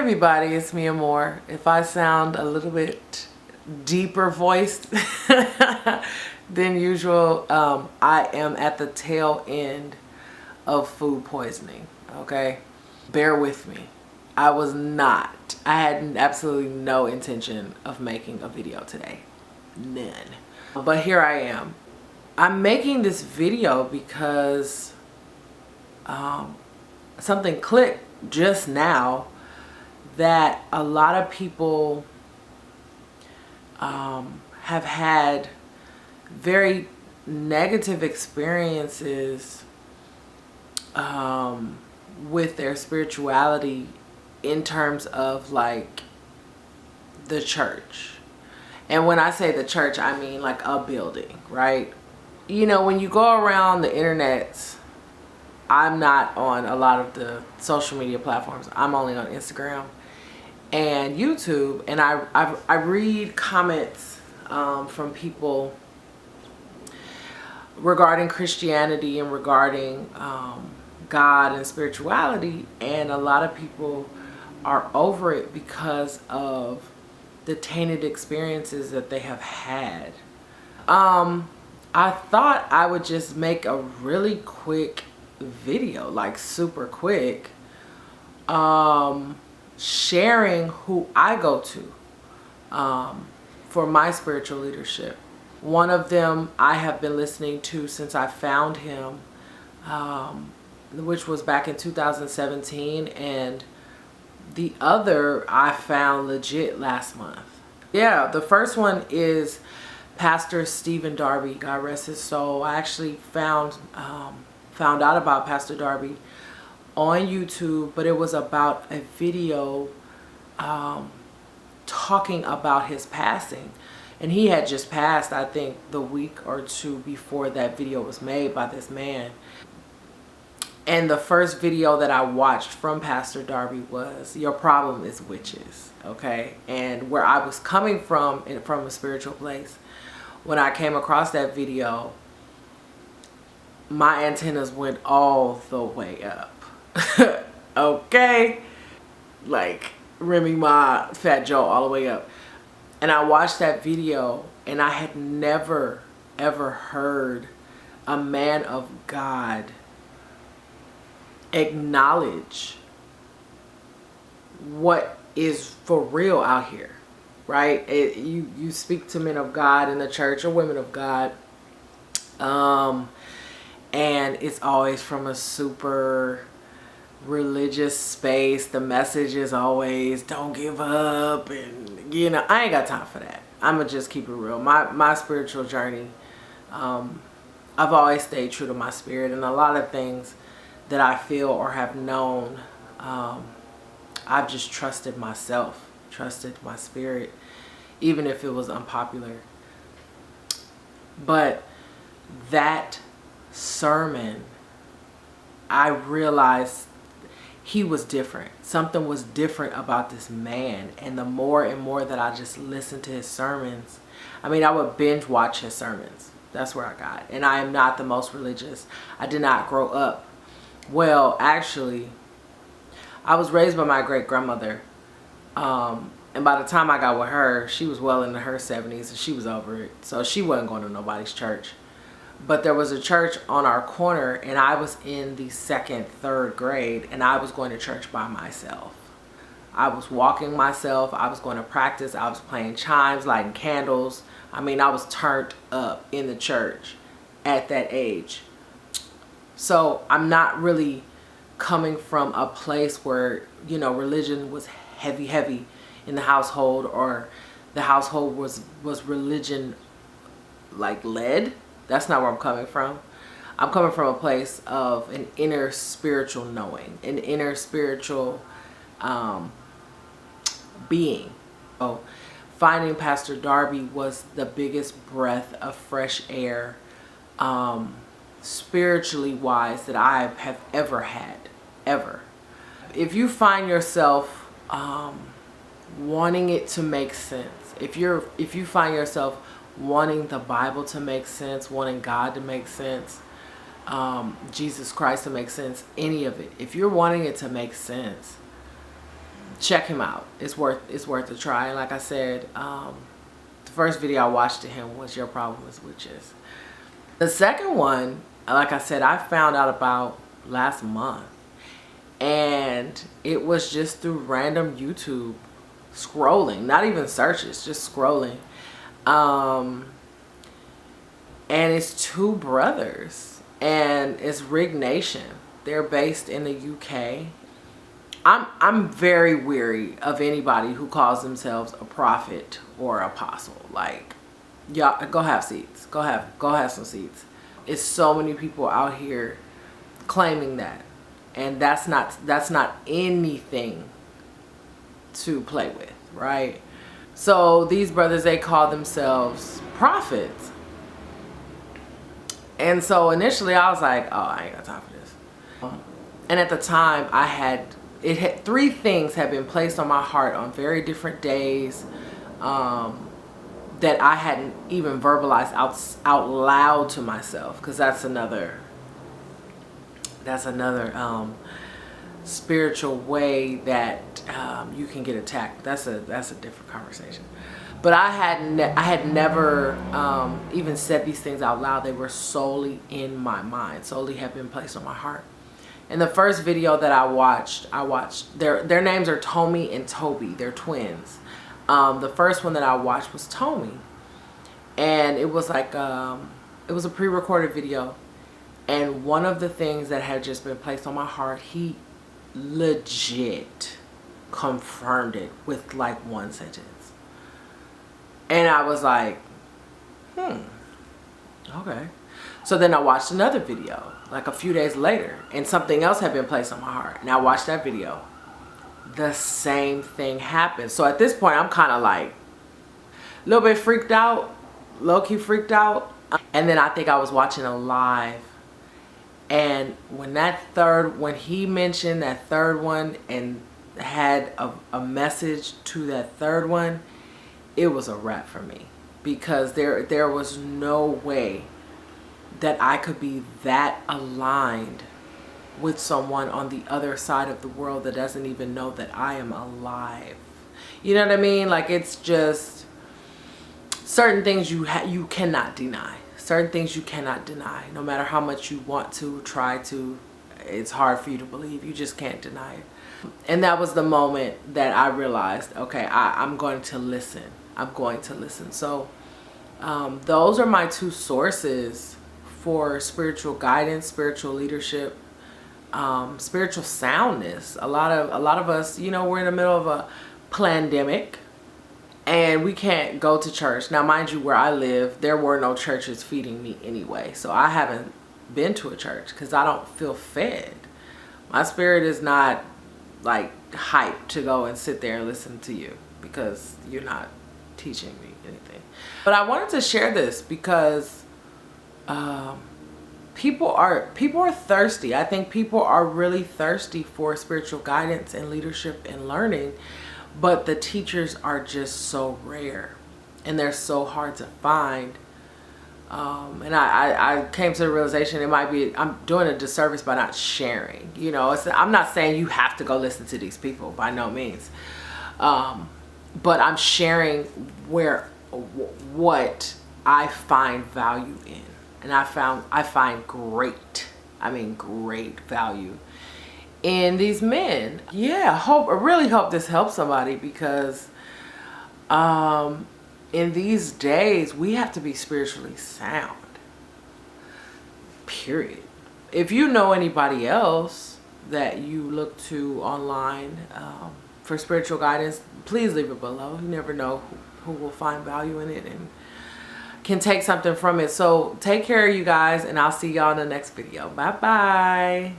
everybody, it's me Amore. If I sound a little bit deeper voiced than usual, I am at the tail end of food poisoning, okay? Bear with me. I had absolutely no intention of making a video today. None. But here I am. I'm making this video because something clicked just now that a lot of people have had very negative experiences with their spirituality in terms of like the church. And when I say the church, I mean like a building, right? You know, when you go around the internet, I'm not on a lot of the social media platforms. I'm only on Instagram and YouTube, and I read comments from people regarding Christianity and regarding God and spirituality, and a lot of people are over it because of the tainted experiences that they have had. I thought I would just make a really quick video, like super quick, sharing who I go to for my spiritual leadership. One of them I have been listening to since I found him, which was back in 2017, and the other I found legit last month. Yeah, the first one is Pastor Stephen Darby, God rest his soul. I actually found out about Pastor Darby on YouTube, but it was about a video talking about his passing. And he had just passed, I think, the week or two before that video was made by this man. And the first video that I watched from Pastor Darby was "Your Problem is Witches," okay? And where I was coming from a spiritual place, when I came across that video, my antennas went all the way up. Okay? Like Remy Ma, Fat Joe, all the way up. And I watched that video, and I had never ever heard a man of God acknowledge what is for real out here, right? You speak to men of God in the church or women of God, and it's always from a super religious space. The message is always don't give up, and you know, I ain't got time for that. I'm gonna just keep it real. My spiritual journey, I've always stayed true to my spirit, and a lot of things that I feel or have known, I've just trusted myself, trusted my spirit, even if it was unpopular. But that sermon, I realized he was different. Something was different about this man. And the more and more that I just listened to his sermons, I mean, I would binge watch his sermons. That's where I got. And I am not the most religious. I did not grow up. Well, actually, I was raised by my great grandmother. And by the time I got with her, she was well into her 70s and she was over it. So she wasn't going to nobody's church. But there was a church on our corner, and I was in the 2nd, 3rd grade, and I was going to church by myself. I was walking myself. I was going to practice. I was playing chimes, lighting candles. I mean, I was turned up in the church at that age. So I'm not really coming from a place where, you know, religion was heavy in the household, or the household was religion like led. That's not where I'm coming from. I'm coming from a place of an inner spiritual knowing, an inner spiritual being. So finding Pastor Darby was the biggest breath of fresh air, spiritually wise, that I have ever had, ever. If you find yourself wanting it to make sense, if you find yourself wanting the Bible to make sense, wanting God to make sense, Jesus Christ to make sense, any of it, if you're wanting it to make sense, check him out. It's worth a try. And like I said, the first video I watched to him was Your Problem is Witches. The second one, like I said, I found out about last month, and it was just through random YouTube scrolling, not even searches, just scrolling. And it's two brothers, and it's Rignation. They're based in the UK. I'm very weary of anybody who calls themselves a prophet or apostle. Like, y'all, go have seats. Go have some seats. It's so many people out here claiming that, and that's not anything to play with, right? So these brothers, they call themselves prophets. And so initially I was like, oh, I ain't got time for this. And at the time three things had been placed on my heart on very different days, that I hadn't even verbalized out loud to myself, because that's another spiritual way that you can get attacked. That's a different conversation. But I had never even said these things out loud. They were solely in my mind, solely have been placed on my heart. And the first video that I watched their names are Tommy and Toby. They're twins. The first one that I watched was Tommy, and it was like it was a pre-recorded video. And one of the things that had just been placed on my heart, he legit confirmed it with like one sentence. And I was like, okay. So then I watched another video like a few days later, and something else had been placed on my heart. And I watched that video. The same thing happened. So at this point, I'm kind of like a little bit freaked out, low-key freaked out. And then I think I was watching a live, and when he mentioned that third one and had a message to that third one, it was a wrap for me, because there was no way that I could be that aligned with someone on the other side of the world that doesn't even know that I am alive. You know what I mean? Like, it's just certain things you cannot deny. Certain things you cannot deny. No matter how much you want to, try to, it's hard for you to believe. You just can't deny it. And that was the moment that I realized, okay, I'm going to listen. I'm going to listen. So those are my two sources for spiritual guidance, spiritual leadership, spiritual soundness. A lot of us, you know, we're in the middle of a pandemic, and we can't go to church. Now, mind you, where I live, there were no churches feeding me anyway. So I haven't been to a church because I don't feel fed. My spirit is not like hyped to go and sit there and listen to you, because you're not teaching me anything. But I wanted to share this because people are thirsty. I think people are really thirsty for spiritual guidance and leadership and learning, but the teachers are just so rare, and they're so hard to find. And I came to the realization I'm doing a disservice by not sharing. You know, I'm not saying you have to go listen to these people, by no means. But I'm sharing what I find value in. And I find great value in these men. Yeah, I really hope this helps somebody, because in these days we have to be spiritually sound. Period. If you know anybody else that you look to online for spiritual guidance, please leave it below. You never know who will find value in it and can take something from it. So take care of you guys, and I'll see y'all in the next video. Bye bye.